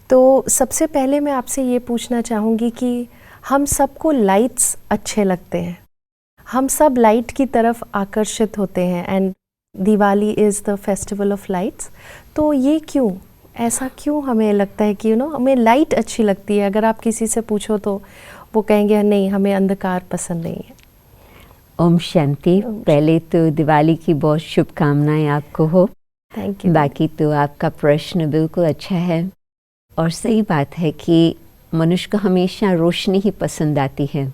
तो सबसे पहले मैं आपसे ये पूछना चाहूँगी कि हम सबको लाइट्स अच्छे लगते हैं, हम सब लाइट की तरफ आकर्षित होते हैं and Diwali is the festival of lights. तो ये क्यों, ऐसा क्यों हमें लगता है कि हमें लाइट अच्छी लगती है? अगर आप किसी से पूछो तो वो कहेंगे नहीं, हमें अंधकार पसंद नहीं है। ओम शांति। पहले तो दिवाली की बहुत शुभकामनाएं आपको हो। Thank you. बाकी तो आपका प्रश्न बिल्कुल अच्छा है और सही बात है कि मनुष्य को हमेशा रोशनी ही पसंद आती है।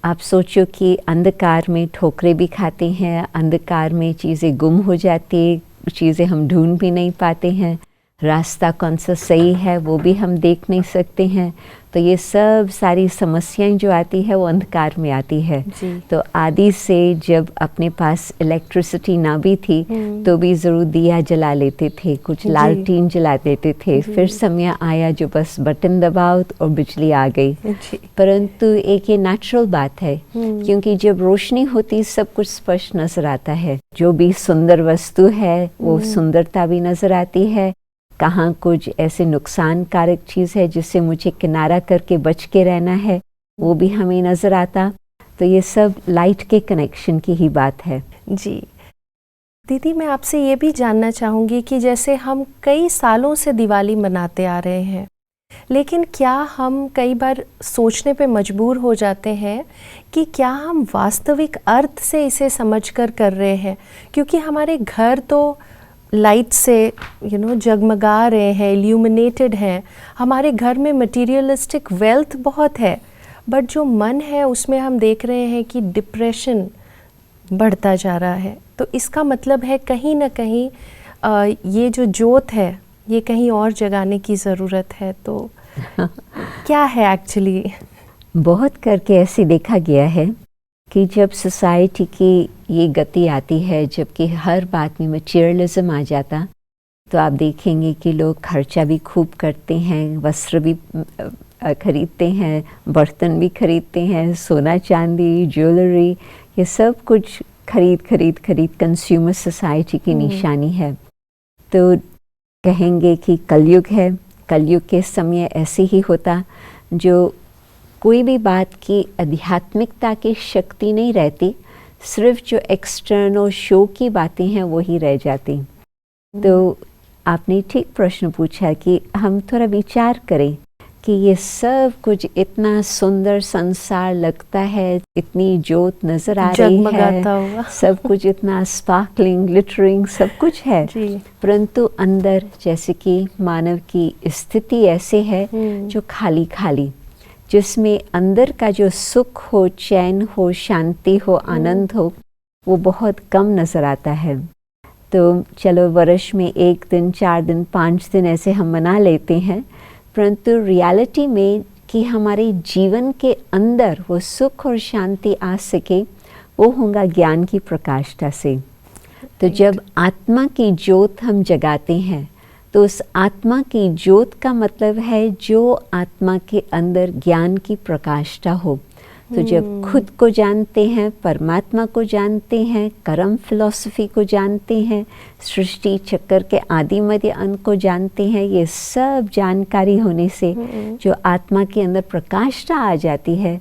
आप सोचो कि अंधकार में ठोकरें भी खाते हैं, अंधकार में चीज़ें गुम हो जाती, चीज़ें हम ढूंढ भी नहीं पाते हैं, रास्ता कौन सा सही है वो भी हम देख नहीं सकते हैं। तो ये सब सारी समस्याएं जो आती है वो अंधकार में आती है। तो आदि से जब अपने पास इलेक्ट्रिसिटी ना भी थी तो भी ज़रूर दिया जला लेते थे, कुछ लालटीन जला देते थे। फिर समय आया जो बस बटन दबाओ और बिजली आ गई। परंतु एक ये नेचुरल बात है, क्योंकि जब रोशनी होती सब कुछ स्पष्ट नजर आता है। जो भी सुंदर वस्तु है वो सुंदरता भी नजर आती है, कहाँ कुछ ऐसे नुकसानकारक चीज़ है जिससे मुझे किनारा करके बच के रहना है वो भी हमें नज़र आता। तो ये सब लाइट के कनेक्शन की ही बात है। जी दीदी, मैं आपसे ये भी जानना चाहूँगी कि जैसे हम कई सालों से दिवाली मनाते आ रहे हैं, लेकिन क्या हम कई बार सोचने पे मजबूर हो जाते हैं कि क्या हम वास्तविक अर्थ से इसे समझकर कर रहे हैं? क्योंकि हमारे घर तो लाइट से जगमगा रहे हैं, इल्यूमिनेटेड हैं, हमारे घर में मटेरियलिस्टिक वेल्थ बहुत है, बट जो मन है उसमें हम देख रहे हैं कि डिप्रेशन बढ़ता जा रहा है। तो इसका मतलब है कहीं ना कहीं ये जो जोत है ये कहीं और जगाने की ज़रूरत है। तो क्या है एक्चुअली? बहुत करके ऐसे देखा गया है कि जब सोसाइटी की ये गति आती है, जबकि हर बात में मटेरियलिज्म आ जाता, तो आप देखेंगे कि लोग खर्चा भी खूब करते हैं, वस्त्र भी खरीदते हैं, बर्तन भी खरीदते हैं, सोना चांदी ज्वेलरी, ये सब कुछ खरीद कंज्यूमर सोसाइटी की निशानी है। तो कहेंगे कि कलयुग है, कलयुग के समय ऐसे ही होता, जो कोई भी बात की आध्यात्मिकता की शक्ति नहीं रहती, सिर्फ जो एक्सटर्नल शो की बातें हैं वो ही रह जाती। तो आपने ठीक प्रश्न पूछा कि हम थोड़ा विचार करें कि ये सब कुछ इतना सुंदर संसार लगता है, इतनी जोत नज़र आ रही है, सब कुछ इतना स्पार्कलिंग ग्लिटरिंग सब कुछ है, परंतु अंदर जैसे कि मानव की स्थिति ऐसे है जो खाली खाली, जिसमें अंदर का जो सुख हो, चैन हो, शांति हो, आनंद हो, वो बहुत कम नज़र आता है। तो चलो वर्ष में 1 दिन, 4 दिन, 5 दिन ऐसे हम मना लेते हैं, परंतु रियलिटी में कि हमारे जीवन के अंदर वो सुख और शांति आ सके, वो होगा ज्ञान की प्रकाष्ठा से। तो जब आत्मा की ज्योत हम जगाते हैं तो उस आत्मा की ज्योत का मतलब है जो आत्मा के अंदर ज्ञान की प्रकाष्ठा हो। तो जब खुद को जानते हैं, परमात्मा को जानते हैं, कर्म फिलॉसफी को जानते हैं, सृष्टि चक्र के आदि मध्य अंत को जानते हैं, ये सब जानकारी होने से जो आत्मा के अंदर प्रकाष्ठा आ जाती है,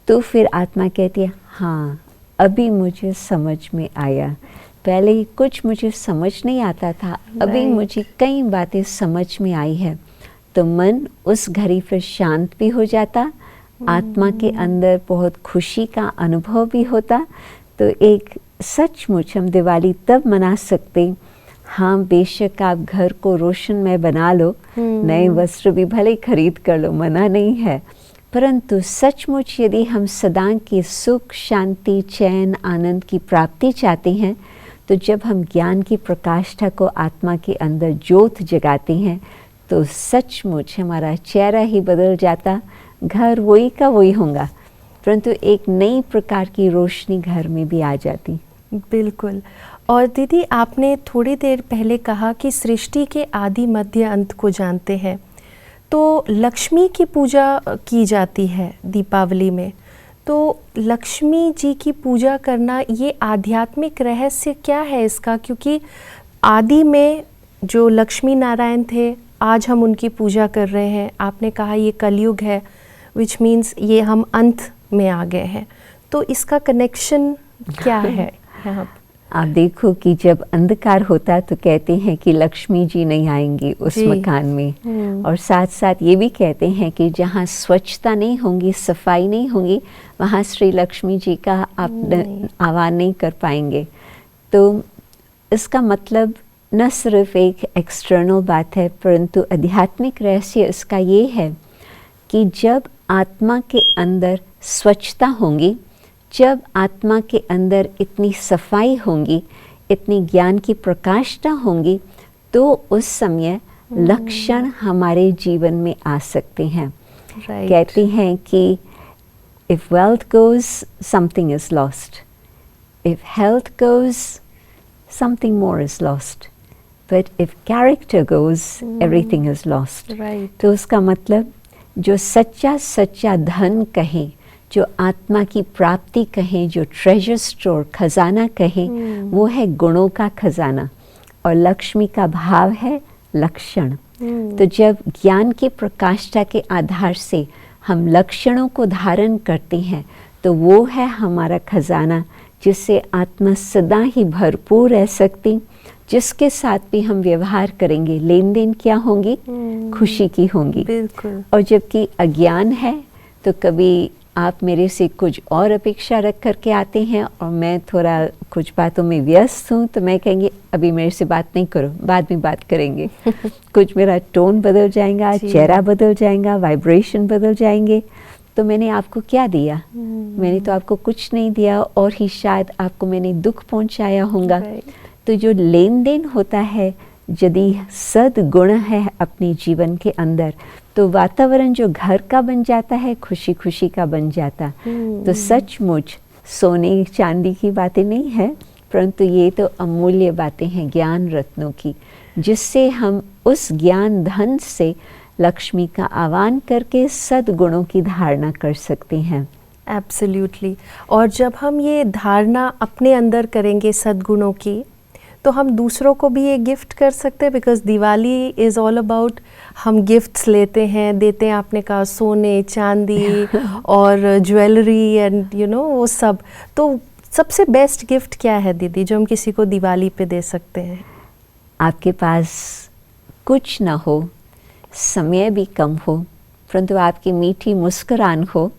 तो फिर आत्मा कहती है हाँ अभी मुझे समझ में आया, पहले कुछ मुझे समझ नहीं आता था, अभी मुझे कई बातें समझ में आई है। तो मन उस घड़ी फिर शांत भी हो जाता, आत्मा के अंदर बहुत खुशी का अनुभव भी होता। तो एक सचमुच हम दिवाली तब मना सकते, हाँ बेशक आप घर को रोशनमय बना लो, नए वस्त्र भी भले खरीद कर लो, मना नहीं है, परंतु सचमुच यदि हम सदा की सुख शांति चैन आनंद की प्राप्ति चाहते हैं, तो जब हम ज्ञान की प्रकाष्ठा को आत्मा के अंदर ज्योत जगाते हैं, तो सचमुच हमारा चेहरा ही बदल जाता, घर वही का वही होगा, परंतु एक नई प्रकार की रोशनी घर में भी आ जाती। बिल्कुल। और दीदी, आपने थोड़ी देर पहले कहा कि सृष्टि के आदि मध्य अंत को जानते हैं, तो लक्ष्मी की पूजा की जाती है दीपावली में। तो लक्ष्मी जी की पूजा करना, ये आध्यात्मिक रहस्य क्या है इसका? क्योंकि आदि में जो लक्ष्मी नारायण थे, आज हम उनकी पूजा कर रहे हैं, आपने कहा ये कलयुग है, विच मीन्स ये हम अंत में आ गए हैं, तो इसका कनेक्शन क्या है यहाँ? आप देखो कि जब अंधकार होता तो कहते हैं कि लक्ष्मी जी नहीं आएंगी उस जी। मकान में, और साथ साथ ये भी कहते हैं कि जहाँ स्वच्छता नहीं होंगी, सफाई नहीं होंगी, वहाँ श्री लक्ष्मी जी का आप आह्वान नहीं कर पाएंगे। तो इसका मतलब न सिर्फ एक एक्सटर्नल बात है, परंतु आध्यात्मिक रहस्य इसका ये है कि जब आत्मा के अंदर स्वच्छता होंगी, जब आत्मा के अंदर इतनी सफाई होंगी, इतनी ज्ञान की प्रकाशता होंगी, तो उस समय लक्षण हमारे जीवन में आ सकते हैं। कहते हैं कि if wealth goes, something is lost. If health goes, something more is lost. But if character goes, everything is lost. तो उसका मतलब जो सच्चा सच्चा धन कहें, जो आत्मा की प्राप्ति कहें, जो ट्रेजर स्टोर खजाना कहें, वो है गुणों का खजाना, और लक्ष्मी का भाव है लक्षण। तो जब ज्ञान की प्रकाष्ठा के आधार से हम लक्षणों को धारण करते हैं, तो वो है हमारा खजाना, जिससे आत्मा सदा ही भरपूर रह सकती, जिसके साथ भी हम व्यवहार करेंगे, लेन देन क्या होंगी, खुशी की होंगी। बिल्कुल। और जबकि अज्ञान है तो कभी आप मेरे से कुछ और अपेक्षा रख करके आते हैं, और मैं थोड़ा कुछ बातों में व्यस्त हूँ, तो मैं कहेंगे अभी मेरे से बात नहीं करो, बाद में बात करेंगे। कुछ मेरा टोन बदल जाएगा, चेहरा बदल जाएगा, वाइब्रेशन बदल जाएंगे। तो मैंने आपको क्या दिया? मैंने तो आपको कुछ नहीं दिया, और ही शायद आपको मैंने दुख पहुँचाया होगा। तो जो लेन देन होता है, यदि सद्गुण है अपने जीवन के अंदर, तो वातावरण जो घर का बन जाता है, खुशी खुशी का बन जाता। तो सचमुच सोने चांदी की बातें नहीं है, परंतु ये तो अमूल्य बातें हैं ज्ञान रत्नों की, जिससे हम उस ज्ञान धन से लक्ष्मी का आह्वान करके सद्गुणों की धारणा कर सकते हैं। एब्सोल्युटली। और जब हम ये धारणा अपने अंदर करेंगे सद्गुणों की, तो हम दूसरों को भी ये गिफ्ट कर सकते हैं, because Diwali is all about हम गिफ्ट्स लेते हैं, देते हैं। आपने कहा सोने चांदी और ज्वेलरी एंड वो सब। तो सबसे बेस्ट गिफ्ट क्या है दीदी, जो हम किसी को दिवाली पे दे सकते हैं? आपके पास कुछ ना हो, समय भी कम हो, परंतु आपकी मीठी मुस्कुरान हो।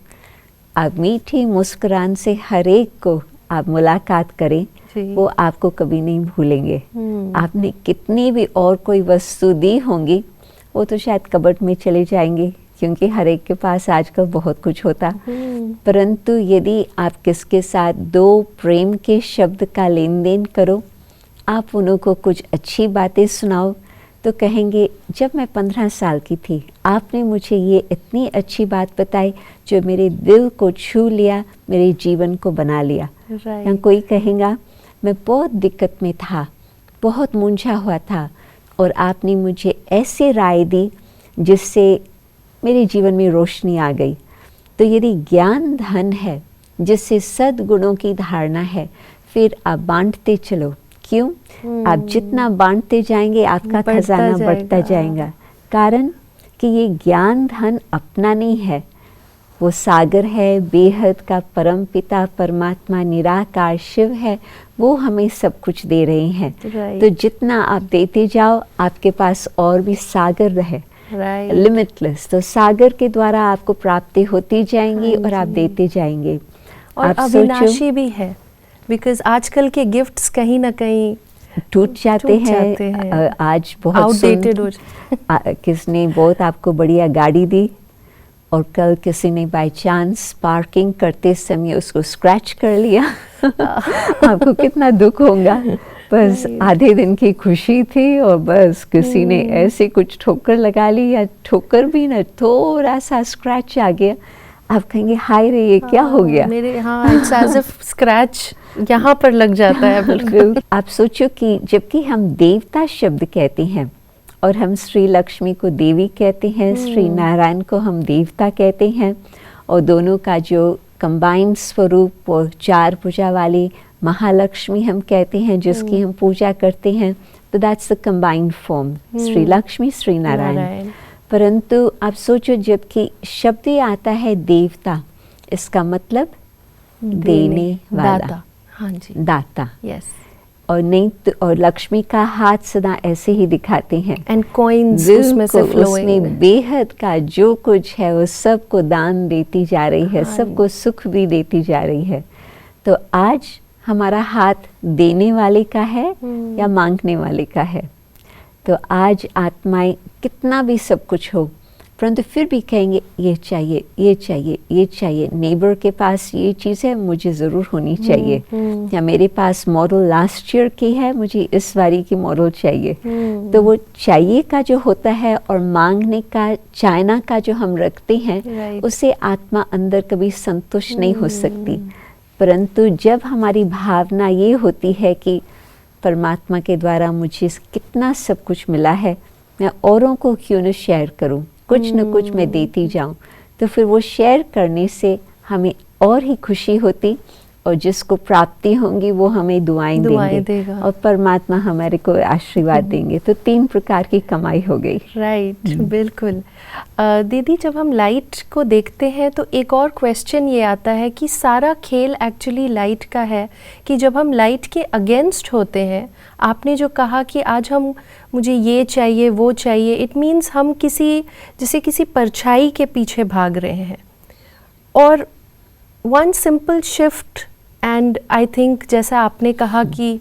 आप मीठी मुस्कुरान से हर एक को आप मुलाकात करें, वो आपको कभी नहीं भूलेंगे। आपने कितनी भी और कोई वस्तु दी होंगी, वो तो शायद कबर्ड में चले जाएंगे, क्योंकि हर एक के पास आजकल बहुत कुछ होता। परंतु यदि आप किसके साथ दो प्रेम के शब्द का लेन देन करो, आप उन्हों को कुछ अच्छी बातें सुनाओ, तो कहेंगे जब मैं 15 साल की थी, आपने मुझे ये इतनी अच्छी बात बताई जो मेरे दिल को छू लिया, मेरे जीवन को बना लिया। या कोई कहेगा मैं बहुत दिक्कत में था, बहुत मूंझा हुआ था, और आपने मुझे ऐसे राय दी जिससे मेरे जीवन में रोशनी आ गई। तो यदि ज्ञान धन है, जिससे सद्गुणों की धारणा है, फिर आप बांटते चलो। क्यों? आप जितना बांटते जाएंगे, आपका खजाना बढ़ता जाएगा। कारण कि ये ज्ञान धन अपना नहीं है, वो सागर है, बेहद का परम पिता परमात्मा निराकार शिव है, वो हमें सब कुछ दे रहे हैं। तो जितना आप देते जाओ, आपके पास और भी सागर रहे, लिमिटलेस। तो सागर के द्वारा आपको प्राप्ति होती जाएंगी और आप देते जाएंगे। और अविनाशी भी है, बिकॉज आजकल के गिफ्ट्स कहीं ना कहीं टूट जाते हैं। आज बहुत आउटडेटेड हो किसने बहुत आपको बढ़िया गाड़ी दी, और कल किसी ने बाय चांस पार्किंग करते समय उसको स्क्रैच कर लिया। आपको कितना दुख होगा। बस आधे दिन की खुशी थी, और बस किसी ने ऐसे कुछ ठोकर लगा ली, या ठोकर भी ना, थोड़ा सा स्क्रैच आ गया। आप कहेंगे हाय रे, ये क्या हो गया? मेरे इट्स एज इफ स्क्रैच यहाँ पर लग जाता है। बिल्कुल। आप सोचो कि जबकि हम देवता शब्द कहते हैं, और हम श्री लक्ष्मी को देवी कहते हैं, श्री नारायण को हम देवता कहते हैं, और दोनों का जो कंबाइंड स्वरूप और 4 भुजा वाली महालक्ष्मी हम कहते हैं, जिसकी हम पूजा करते हैं, तो that's the combined form, Shri Lakshmi Shri Narayan. Narayan. परंतु आप सोचो, जबकि शब्द ही आता है देवता, इसका मतलब देने वाला, दाता। हाँ जी, दाता। यस। और नहीं तो, और लक्ष्मी का हाथ सदा ऐसे ही दिखाते हैं, एंड कॉइन्स उसमें से बिल्कुल उसमें फ्लोइंग। बेहद का जो कुछ है वो सबको दान देती जा रही है, हाँ। सबको सुख भी देती जा रही है। तो आज हमारा हाथ देने वाले का है या मांगने वाले का है? तो आज आत्माएं कितना भी सब कुछ हो, परंतु फिर भी कहेंगे ये चाहिए, ये चाहिए, ये चाहिए। नेबर के पास ये चीज़ है, मुझे ज़रूर होनी चाहिए। या मेरे पास मॉडल लास्ट ईयर की है, मुझे इस बारी की मॉडल चाहिए। तो वो चाहिए का जो होता है और मांगने का, चाहना का जो हम रखते हैं, Right. उससे आत्मा अंदर कभी संतुष्ट नहीं हो सकती। परंतु जब हमारी भावना ये होती है कि परमात्मा के द्वारा मुझे कितना सब कुछ मिला है, मैं औरों को क्यों न शेयर करूं, कुछ न कुछ मैं देती जाऊं, तो फिर वो शेयर करने से हमें और ही खुशी होती, और जिसको प्राप्ति होंगी वो हमें दुआएं देंगे देगा। और परमात्मा हमारे को आशीर्वाद देंगे। तो 3 प्रकार की कमाई हो गई। राइट, बिल्कुल। दीदी, जब हम लाइट को देखते हैं तो एक और क्वेश्चन ये आता है कि सारा खेल एक्चुअली लाइट का है, कि जब हम लाइट के अगेंस्ट होते हैं, आपने जो कहा कि आज हम, मुझे ये चाहिए वो चाहिए, इट मीन्स हम किसी परछाई के पीछे भाग रहे हैं। और one simple shift, and I think जैसा आपने कहा कि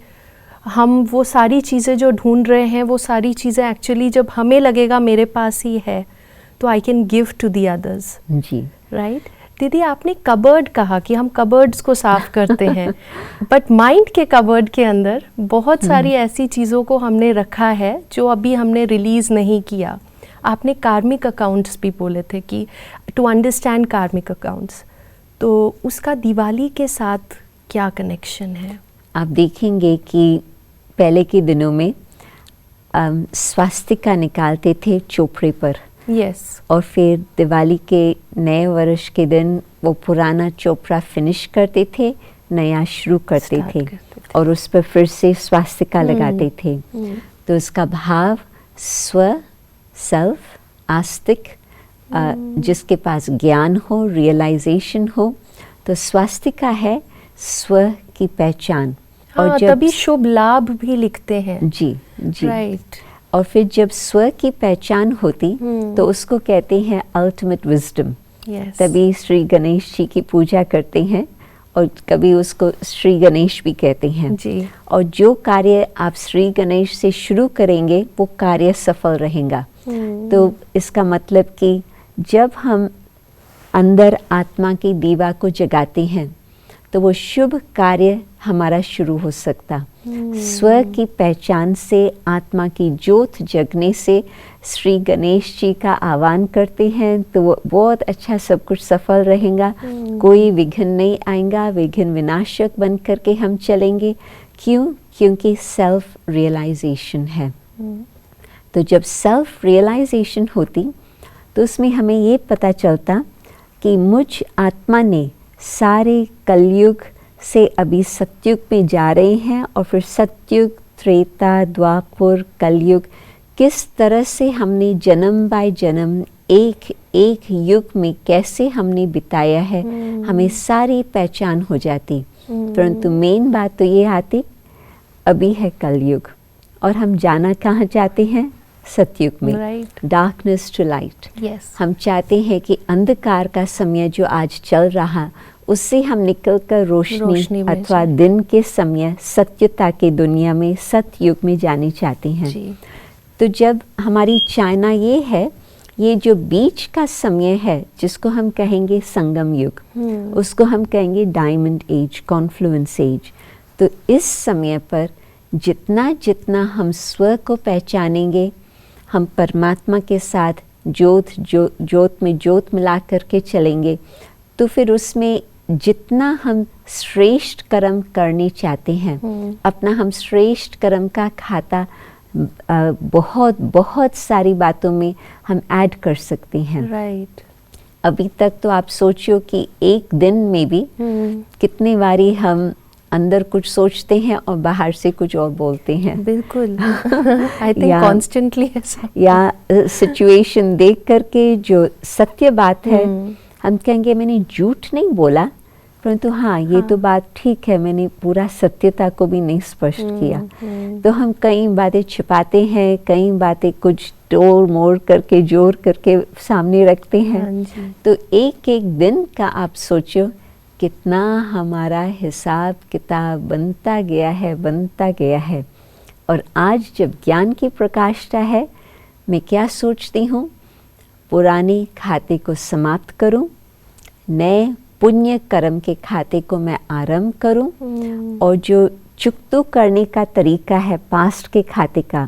हम वो सारी चीज़ें जो ढूंढ रहे हैं, वो सारी चीज़ें एक्चुअली जब हमें लगेगा मेरे पास ही है, तो I can give to the others. जी, राइट। दीदी, आपने कबर्ड कहा कि हम कबर्ड्स को साफ करते हैं, बट माइंड के कबर्ड के अंदर बहुत सारी ऐसी चीज़ों को हमने रखा है जो अभी हमने रिलीज़ नहीं किया। आपने कार्मिक अकाउंट्स भी बोले थे कि टू अंडरस्टैंड कार्मिक अकाउंट्स, तो उसका दिवाली के साथ क्या कनेक्शन है? आप देखेंगे कि पहले के दिनों में स्वास्तिका निकालते थे चोपड़े पर। यस। और फिर दिवाली के नए वर्ष के दिन वो पुराना चोपड़ा फिनिश करते थे, नया शुरू करते थे, और उस पर फिर से स्वास्तिका लगाते थे। तो उसका भाव स्व, सेल्फ, आस्तिक, जिसके पास ज्ञान हो, रियलाइजेशन हो, तो स्वास्तिका है स्व की पहचान। हाँ, और तभी शुभ लाभ भी लिखते हैं। जी जी, राइट। और फिर जब स्व की पहचान होती तो उसको कहते हैं अल्टीमेट विजडम। यस। तभी श्री गणेश जी की पूजा करते हैं, और कभी उसको श्री गणेश भी कहते हैं जी। और जो कार्य आप श्री गणेश से शुरू करेंगे वो कार्य सफल रहेगा। तो इसका मतलब कि जब हम अंदर आत्मा की दीवा को जगाते हैं तो वो शुभ कार्य हमारा शुरू हो सकता। स्व की पहचान से, आत्मा की ज्योत जगने से श्री गणेश जी का आह्वान करते हैं तो वो बहुत अच्छा सब कुछ सफल रहेगा। कोई विघ्न नहीं आएगा, विघ्न विनाशक बन करके हम चलेंगे। क्यों? क्योंकि सेल्फ रियलाइजेशन है। तो जब सेल्फ रियलाइजेशन होती तो उसमें हमें ये पता चलता कि मुझ आत्मा ने सारे कलयुग से अभी सतयुग में जा रहे हैं, और फिर सतयुग, त्रेता, द्वापर, कलयुग, किस तरह से हमने जन्म बाय जन्म एक एक युग में कैसे हमने बिताया है, हमें सारी पहचान हो जाती। परंतु मेन बात तो ये आती, अभी है कलयुग और हम जाना कहाँ चाहते हैं? सतयुग में। Right. Darkness to light. Yes. हम चाहते हैं कि अंधकार का समय जो आज चल रहा उससे हम निकलकर रोशनी में अथवा दिन के समय सत्यता के दुनिया में, सतयुग में जाने चाहते हैं। जी। तो जब हमारी चाहना ये है, ये जो बीच का समय है जिसको हम कहेंगे संगम युग, उसको हम कहेंगे डायमंड एज, कॉन्फ्लुएंस एज। तो इस समय पर जितना जितना हम स्व को पहचानेंगे, हम परमात्मा के साथ ज्योत में ज्योत मिला करके चलेंगे, तो फिर उसमें जितना हम श्रेष्ठ कर्म करने चाहते हैं, अपना हम श्रेष्ठ कर्म का खाता बहुत बहुत सारी बातों में हम ऐड कर सकते हैं। राइट। अभी तक तो आप सोचियो कि एक दिन में भी कितने बारी हम अंदर कुछ सोचते हैं और बाहर से कुछ और बोलते हैं। बिल्कुल। आई थिंक कॉन्स्टेंटली ऐसा। या सिचुएशन देख करके जो सत्य बात है हम कहेंगे मैंने झूठ नहीं बोला, परंतु हाँ ये तो बात ठीक है, मैंने पूरा सत्यता को भी नहीं स्पष्ट किया। तो हम कई बातें छिपाते हैं, कई बातें कुछ तोड़ मोड़ करके जोड़ करके सामने रखते हैं। तो एक एक दिन का आप सोचो कितना हमारा हिसाब किताब बनता गया है। और आज जब ज्ञान की प्रकाष्ठा है, मैं क्या सोचती हूँ, पुराने खाते को समाप्त करूं, नए पुण्य कर्म के खाते को मैं आरंभ करूं, और जो चुकतू करने का तरीका है पास्ट के खाते का,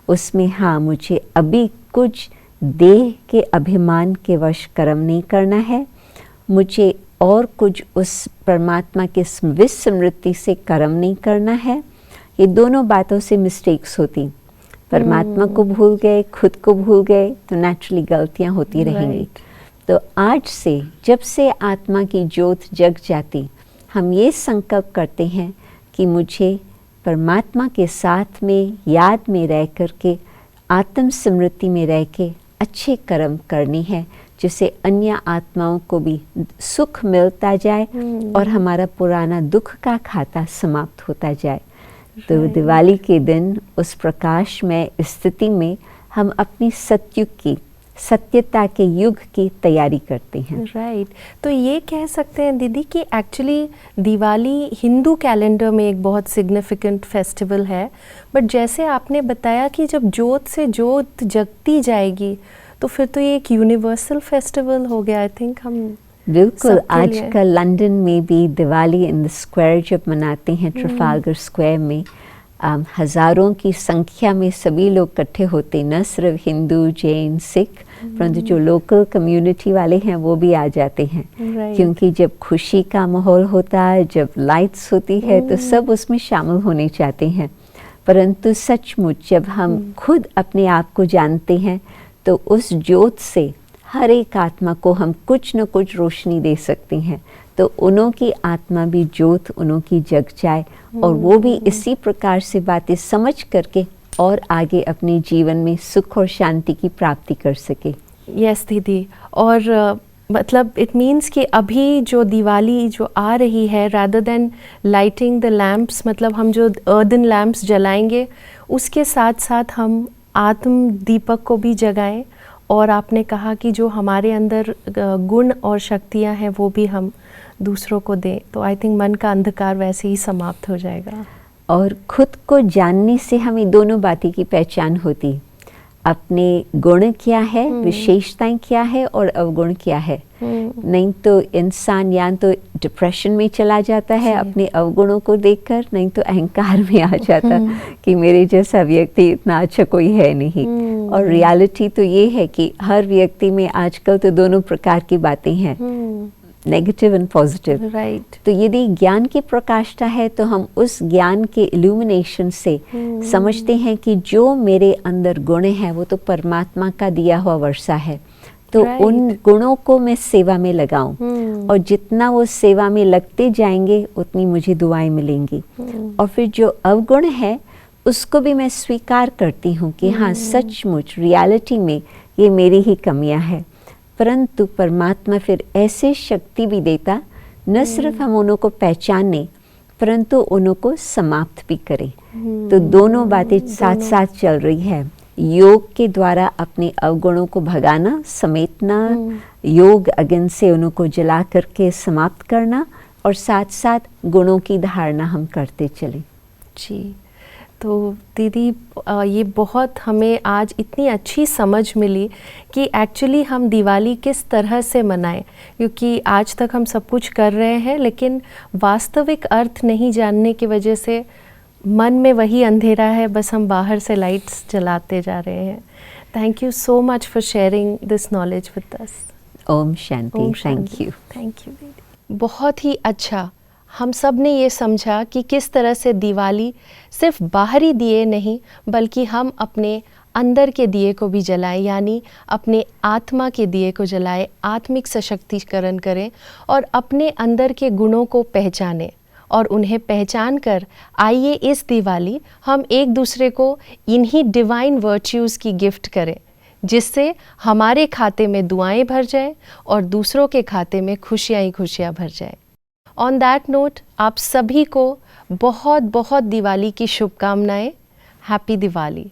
उसमें हाँ मुझे अभी कुछ देह के अभिमान के वश कर्म नहीं करना है, मुझे और कुछ उस परमात्मा के विस्मृति से कर्म नहीं करना है। ये दोनों बातों से मिस्टेक्स होती, परमात्मा को भूल गए, खुद को भूल गए, तो नेचुरली गलतियां होती रहेंगी। तो आज से जब से आत्मा की ज्योत जग जाती, हम ये संकल्प करते हैं कि मुझे परमात्मा के साथ में याद में रह करके, आत्म स्मृति में रह के अच्छे कर्म करनी है, जिससे अन्य आत्माओं को भी सुख मिलता जाए और हमारा पुराना दुख का खाता समाप्त होता जाए। तो दिवाली के दिन उस प्रकाश में स्थिति में हम अपनी सत्युग की, सत्यता के युग की तैयारी करते हैं। राइट। तो ये कह सकते हैं दीदी कि एक्चुअली दिवाली हिंदू कैलेंडर में एक बहुत सिग्निफिकेंट फेस्टिवल है, बट जैसे आपने बताया कि जब ज्योत से ज्योत जगती जाएगी तो फिर तो ये एक यूनिवर्सल फेस्टिवल हो गया। आई थिंक हम बिल्कुल आजकल लंदन में भी दिवाली इन द स्क्वायर जब मनाते हैं, ट्रफालगर स्क्वायर में हज़ारों की संख्या में सभी लोग इकट्ठे होते, न सिर्फ हिंदू जैन सिख, परंतु जो लोकल कम्युनिटी वाले हैं वो भी आ जाते हैं। क्योंकि जब खुशी का माहौल होता है, जब लाइट्स होती है, तो सब उसमें शामिल होने चाहते हैं। परंतु सचमुच जब हम खुद अपने आप को जानते हैं, तो उस ज्योत से हर एक आत्मा को हम कुछ न कुछ रोशनी दे सकते हैं। तो उन्हों की आत्मा भी ज्योत उन्हों की जग जाए, और वो भी इसी प्रकार से बातें समझ करके और आगे अपने जीवन में सुख और शांति की प्राप्ति कर सके। यस दीदी। और मतलब इट मीन्स कि अभी जो दिवाली जो आ रही है, rather than lighting the lamps, मतलब हम जो अर्दन लैम्प्स जलाएंगे, उसके साथ साथ हम आत्म दीपक को भी जगाएं। और आपने कहा कि जो हमारे अंदर गुण और शक्तियां हैं वो भी हम दूसरों को दें, तो आई थिंक मन का अंधकार वैसे ही समाप्त हो जाएगा। और खुद को जानने से हमें दोनों बातें की पहचान होती, अपने गुण क्या है, विशेषताएं क्या है और अवगुण क्या है। नहीं तो इंसान या तो डिप्रेशन में चला जाता है अपने अवगुणों को देखकर, नहीं तो अहंकार में आ जाता कि मेरे जैसा व्यक्ति इतना अच्छा कोई है नहीं। और रियलिटी तो ये है कि हर व्यक्ति में आजकल तो दोनों प्रकार की बातें हैं, नेगेटिव एंड पॉजिटिव। राइट। तो यदि ज्ञान की प्रकाष्ठा है तो हम उस ज्ञान के इल्यूमिनेशन से समझते हैं कि जो मेरे अंदर गुण है वो तो परमात्मा का दिया हुआ वर्षा है, तो उन गुणों को मैं सेवा में लगाऊं, और जितना वो सेवा में लगते जाएंगे उतनी मुझे दुआएं मिलेंगी। और फिर जो अवगुण है उसको भी मैं स्वीकार करती हूँ कि हाँ सचमुच रियलिटी में ये मेरी ही कमियां हैं। परंतु परमात्मा फिर ऐसे शक्ति भी देता, न सिर्फ हम उन्हों को पहचाने परंतु उन्हों को समाप्त भी करें। तो दोनों बातें साथ साथ चल रही है। योग के द्वारा अपने अवगुणों को भगाना, समेटना, योग अग्नि से उन्हों को जला करके समाप्त करना, और साथ साथ गुणों की धारणा हम करते चलें। जी। तो दीदी ये बहुत हमें आज इतनी अच्छी समझ मिली कि एक्चुअली हम दिवाली किस तरह से मनाएं, क्योंकि आज तक हम सब कुछ कर रहे हैं लेकिन वास्तविक अर्थ नहीं जानने की वजह से मन में वही अंधेरा है, बस हम बाहर से लाइट्स जलाते जा रहे हैं। Thank you so much for sharing this knowledge with us. ओम शांति। Thank you. थैंक यू दीदी। बहुत ही अच्छा हम सब ने ये समझा कि किस तरह से दिवाली सिर्फ बाहरी दिए नहीं बल्कि हम अपने अंदर के दिए को भी जलाएं, यानी अपने आत्मा के दिए को जलाएं, आत्मिक सशक्तिकरण करें और अपने अंदर के गुणों को पहचानें और उन्हें पहचान कर आइए इस दिवाली हम एक दूसरे को इन्हीं डिवाइन वर्च्यूज़ की गिफ्ट करें, जिससे हमारे खाते में दुआएं भर जाए और दूसरों के खाते में खुशियाँ ही खुशियाँ भर जाए। ऑन दैट नोट आप सभी को बहुत बहुत दिवाली की शुभकामनाएं। हैप्पी दिवाली।